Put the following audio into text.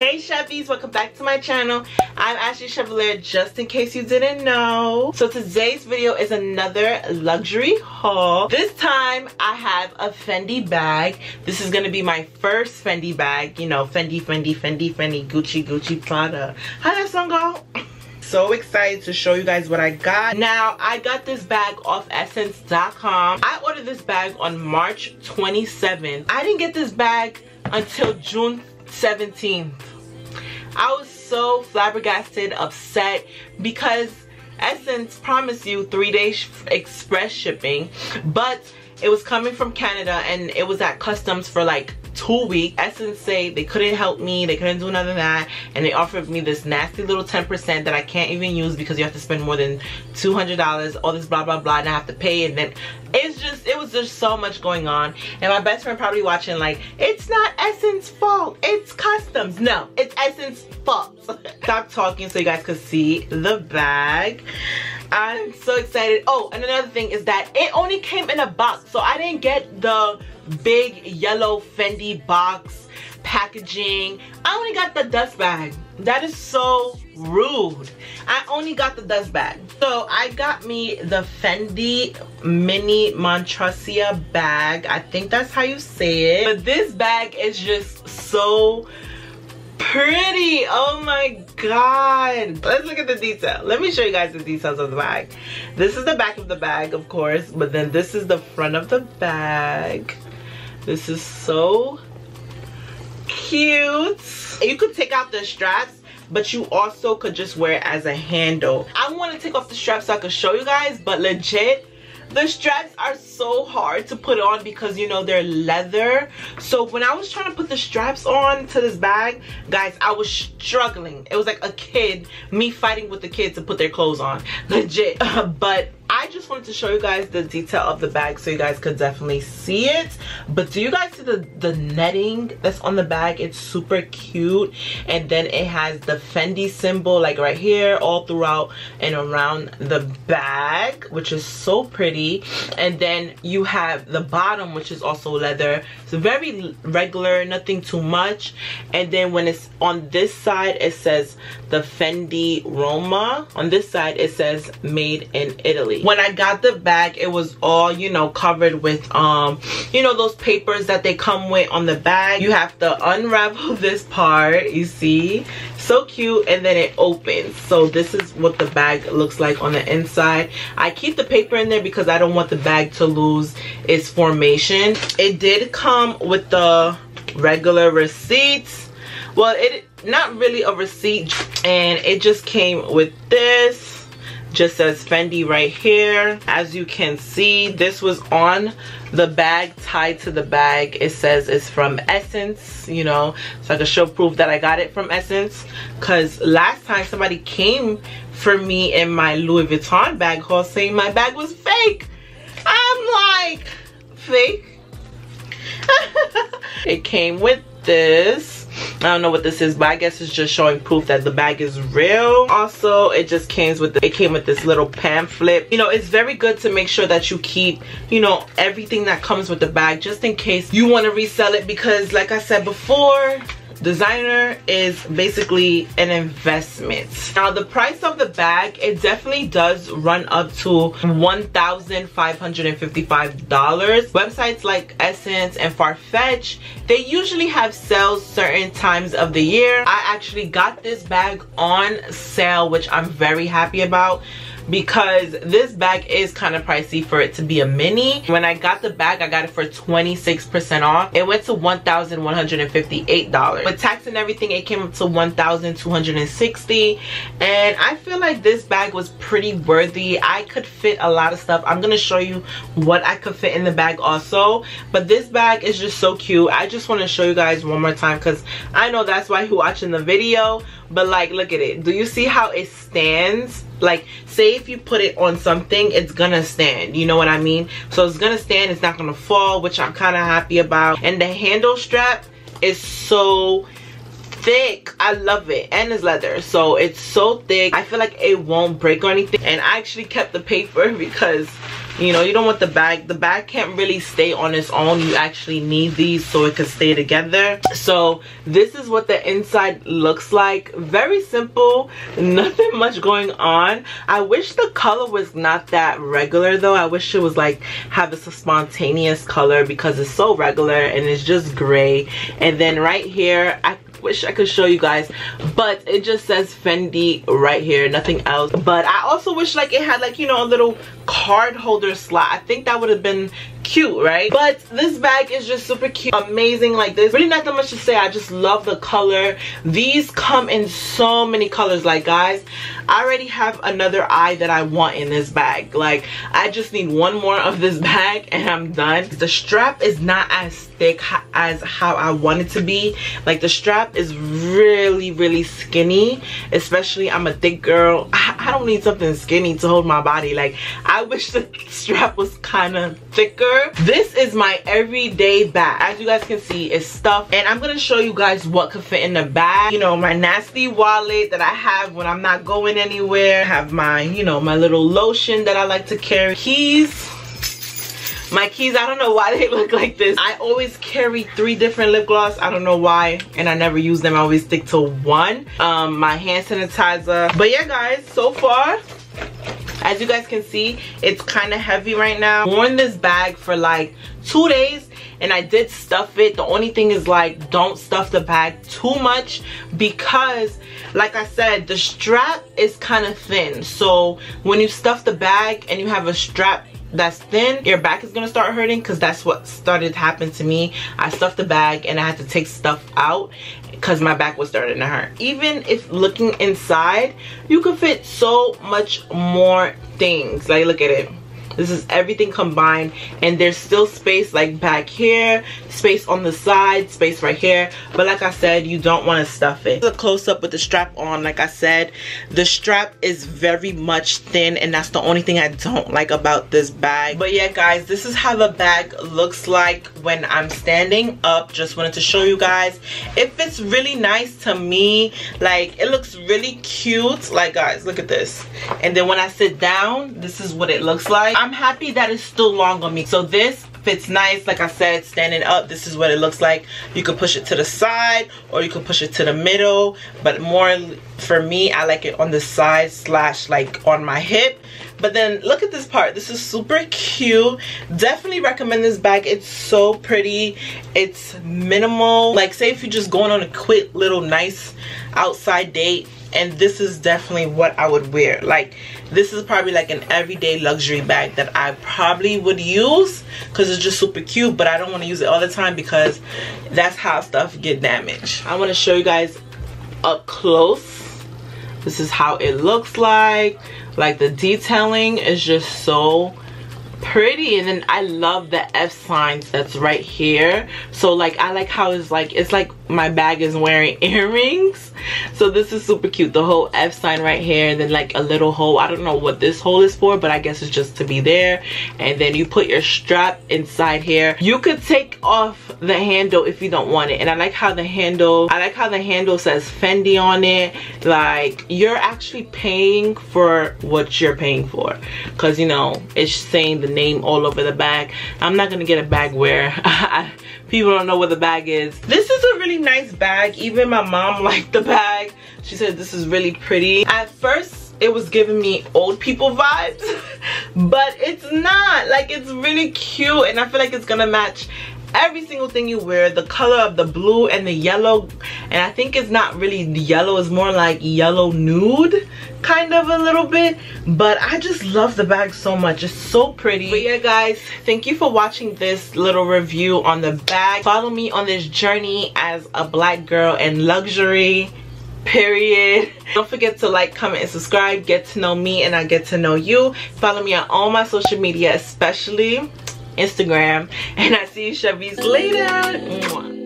Hey Chevies, welcome back to my channel. I'm Ashley Chevalier, just in case you didn't know. So today's video is another luxury haul. This time I have a Fendi bag. This is gonna be my first Fendi bag. You know, Fendi, Gucci, Prada. How that song go? So excited to show you guys what I got. Now, I got this bag off essence.com. I ordered this bag on March 27th. I didn't get this bag until June 17th. I was so flabbergasted, upset, because Essence promised you 3-day express shipping, but it was coming from Canada and it was at customs for like 2 weeks. Essence say they couldn't help me, they couldn't do none of that, and they offered me this nasty little 10% that I can't even use because you have to spend more than $200, all this blah blah blah, and I have to pay. And then it was just so much going on. And my best friend probably watching like, it's not Essence fault, it's customs. No, it's Essence fault. Stop talking so you guys could see the bag. I'm so excited. Oh, and another thing is that it only came in a box, so I didn't get the big yellow Fendi box packaging. I only got the dust bag. That is so rude. I only got the dust bag. So I got me the Fendi mini Montracia bag. I think that's how you say it. But this bag is just so pretty. Oh my god. Let's look at the detail. Let me show you guys the details of the bag. This is the back of the bag, of course, but then this is the front of the bag. This is so cute. You could take out the straps, but you also could just wear it as a handle. I want to take off the straps so I could show you guys, but legit, the straps are so hard to put on because, you know, they're leather. So when I was trying to put the straps on to this bag, guys, I was struggling. It was like a kid, me fighting with the kids to put their clothes on, legit. But I just wanted to show you guys the detail of the bag so you guys could definitely see it. But do you guys see the netting that's on the bag? It's super cute. And then it has the Fendi symbol like right here, all throughout and around the bag, which is so pretty. And then you have the bottom, which is also leather. It's very regular, nothing too much. And then when it's on this side, it says the Fendi Roma. On this side, it says made in Italy. When I got the bag, it was all, you know, covered with you know, those papers that they come with on the bag. You have to unravel this part, you see, so cute, and then it opens. So this is what the bag looks like on the inside. I keep the paper in there because I don't want the bag to lose its formation. It did come with the regular receipts. Well, it not really a receipt, and it just came with this. Just says Fendi right here. As you can see, this was on the bag, tied to the bag. It says it's from Essence, you know, so I can show proof that I got it from Essence. Because last time somebody came for me in my Louis Vuitton bag haul saying my bag was fake. I'm like, fake? It came with this. I don't know what this is, but I guess it's just showing proof that the bag is real. Also, it just came with this little pamphlet. You know, it's very good to make sure that you keep, you know, everything that comes with the bag, just in case you want to resell it, because like I said before, designer is basically an investment. Now the price of the bag, it definitely does run up to $1,555. Websites like Essence and Farfetch, they usually have sales certain times of the year. I actually got this bag on sale, which I'm very happy about, because this bag is kind of pricey for it to be a mini. When I got the bag, I got it for 26% off. It went to $1,158. With tax and everything, it came up to $1,260. And I feel like this bag was pretty worthy. I could fit a lot of stuff. I'm gonna show you what I could fit in the bag also. But this bag is just so cute. I just want to show you guys one more time because I know that's why you're watching the video. But like, look at it. Do you see how it stands? Like, say if you put it on something, it's gonna stand, you know what I mean? So it's gonna stand, it's not gonna fall, which I'm kind of happy about. And the handle strap is so thick. I love it, and it's leather, so it's so thick. I feel like it won't break or anything. And I actually kept the paper because You know, you don't want the bag can't really stay on its own. You actually need these so it can stay together. So this is what the inside looks like. Very simple, nothing much going on. I wish the color was not that regular though. I wish it was like have a spontaneous color, because it's so regular and it's just gray. And then right here, I wish I could show you guys, but it just says Fendi right here, nothing else. But I also wish like it had like, you know, a little card holder slot. I think that would have been cute, right? But this bag is just super cute, amazing. Like, there's really not that much to say. I just love the color. These come in so many colors. Like, guys, I already have another eye that I want in this bag. Like, I just need one more of this bag and I'm done. The strap is not as thick as how I want it to be. Like, the strap is really skinny, especially I'm a thick girl. I don't need something skinny to hold my body. Like, I wish the strap was kind of thicker. This is my everyday bag. As you guys can see, it's stuffed, and I'm gonna show you guys what could fit in the bag. You know, my nasty wallet that I have when I'm not going anywhere. I have my, you know, my little lotion that I like to carry. Keys. My keys, I don't know why they look like this. I always carry 3 different lip gloss. I don't know why, and I never use them. I always stick to one. My hand sanitizer. But yeah, guys, so far, as you guys can see, it's kind of heavy right now. I've worn this bag for like 2 days and I did stuff it. The only thing is, like, don't stuff the bag too much, because like I said, the strap is kind of thin. So when you stuff the bag and you have a strap that's thin, your back is gonna start hurting, because that's what started to happen to me. I stuffed the bag and I had to take stuff out because my back was starting to hurt. Even if looking inside, you could fit so much more things. Like, look at it. This is everything combined, and there's still space like back here, space on the side, space right here. But like I said, you don't want to stuff it. This is a close-up with the strap on. Like I said, the strap is very much thin, and that's the only thing I don't like about this bag. But yeah, guys, this is how the bag looks like when I'm standing up. Just wanted to show you guys. It fits really nice to me. Like, it looks really cute. Like, guys, look at this. And then when I sit down, this is what it looks like. I'm happy that it's still long on me. So this fits nice. Like I said, standing up, this is what it looks like. You could push it to the side or you could push it to the middle, but more for me, I like it on the side slash like on my hip. But then look at this part. This is super cute. Definitely recommend this bag. It's so pretty. It's minimal. Like, say if you're just going on a quick little nice outside date, and this is definitely what I would wear. Like, this is probably like an everyday luxury bag that I probably would use, because it's just super cute, but I don't want to use it all the time because that's how stuff get damaged. I want to show you guys up close. This is how it looks like. Like, the detailing is just so pretty. And then I love the F signs that's right here. So like, I like how it's like my bag is wearing earrings. So this is super cute. The whole F sign right here, and then like a little hole. I don't know what this hole is for, but I guess it's just to be there. And then you put your strap inside here. You could take off the handle if you don't want it. And I like how the handle says Fendi on it. Like, you're actually paying for what you're paying for, because, you know, it's saying the name all over the bag. I'm not gonna get a bag where people don't know where the bag is. This is a really nice bag. Even my mom liked the bag. She said this is really pretty. At first it was giving me old people vibes, but it's not. Like, it's really cute, and I feel like it's gonna match every single thing you wear. The color of the blue and the yellow, and I think it's not really yellow, it's more like yellow nude kind of a little bit. But I just love the bag so much. It's so pretty. But yeah, guys, thank you for watching this little review on the bag. Follow me on this journey as a black girl in luxury, period. Don't forget to like, comment, and subscribe. Get to know me and I get to know you. Follow me on all my social media, especially Instagram, and I see you Chevies later. Mwah.